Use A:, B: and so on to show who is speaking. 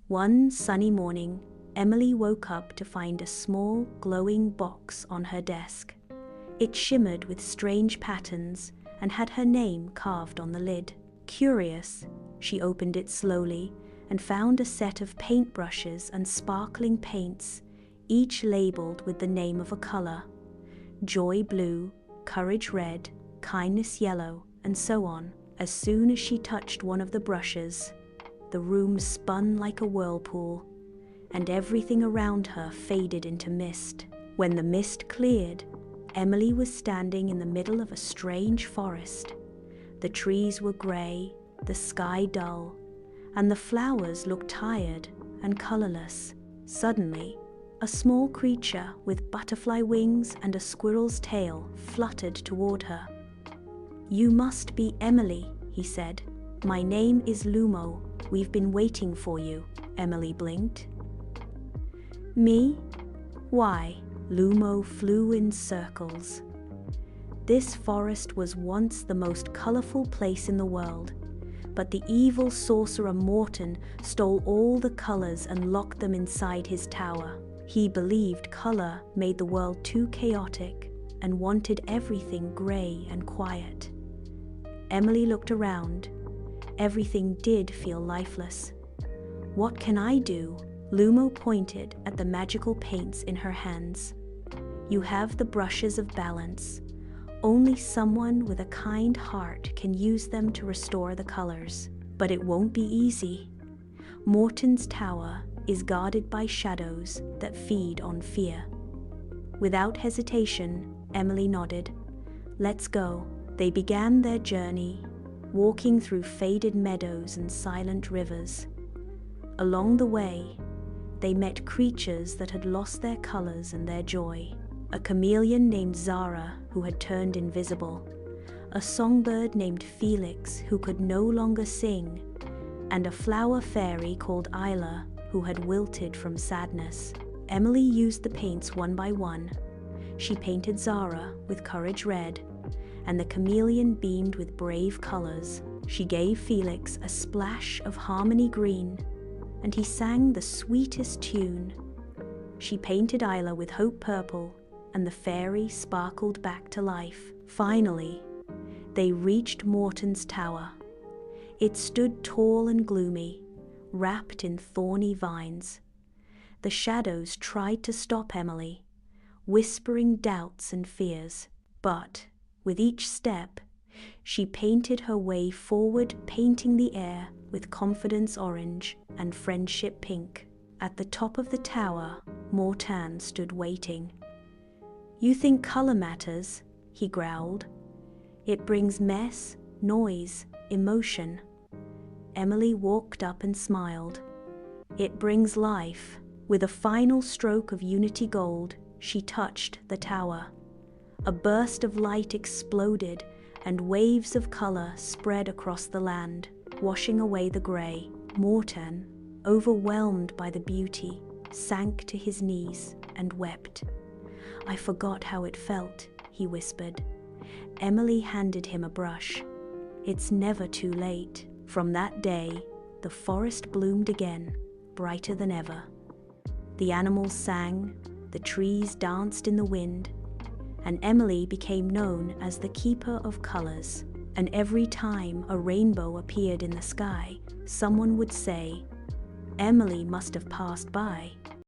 A: One sunny morning, Emily woke up to find a small, glowing box on her desk. It shimmered with strange patterns and had her name carved on the lid. Curious, she opened it slowly and found a set of paintbrushes and sparkling paints, each labeled with the name of a color: joy blue, courage red, kindness yellow, and so on. As soon as she touched one of the brushes, the room spun like a whirlpool, and everything around her faded into mist. When the mist cleared, Emily was standing in the middle of a strange forest. The trees were gray, the sky dull, and the flowers looked tired and colorless. Suddenly, a small creature with butterfly wings and a squirrel's tail fluttered toward her. "You must be Emily," he said. "My name is Lumo. We've been waiting for you." Emily blinked. "Me? Why?" Lumo flew in circles. This forest was once the most colorful place in the world, but the evil sorcerer Morton stole all the colors and locked them inside his tower. He believed color made the world too chaotic and wanted everything gray and quiet. Emily looked around. Everything did feel lifeless. "What can I do?" Lumo pointed at the magical paints in her hands. "You have the brushes of balance. Only someone with a kind heart can use them to restore the colors. But it won't be easy. Morton's tower is guarded by shadows that feed on fear." Without hesitation, Emily nodded. "Let's go." They began their journey, walking through faded meadows and silent rivers. Along the way, they met creatures that had lost their colors and their joy. A chameleon named Zara, who had turned invisible, a songbird named Felix, who could no longer sing, and a flower fairy called Isla, who had wilted from sadness. Emily used the paints one by one. She painted Zara with courage red, and the chameleon beamed with brave colors. She gave Felix a splash of harmony green, and he sang the sweetest tune. She painted Isla with hope purple, and the fairy sparkled back to life. Finally, they reached Morton's tower. It stood tall and gloomy, wrapped in thorny vines. The shadows tried to stop Emily, whispering doubts and fears. But with each step, she painted her way forward, painting the air with confidence orange and friendship pink. At the top of the tower, Morton stood waiting. "You think color matters?" he growled. "It brings mess, noise, emotion." Emily walked up and smiled. "It brings life." With a final stroke of Unity Gold, she touched the tower. A burst of light exploded, and waves of color spread across the land, washing away the gray. Morton, overwhelmed by the beauty, sank to his knees and wept. "I forgot how it felt," he whispered. Emily handed him a brush. "It's never too late." From that day, the forest bloomed again, brighter than ever. The animals sang, the trees danced in the wind, and Emily became known as the Keeper of Colors. And every time a rainbow appeared in the sky, someone would say, "Emily must have passed by."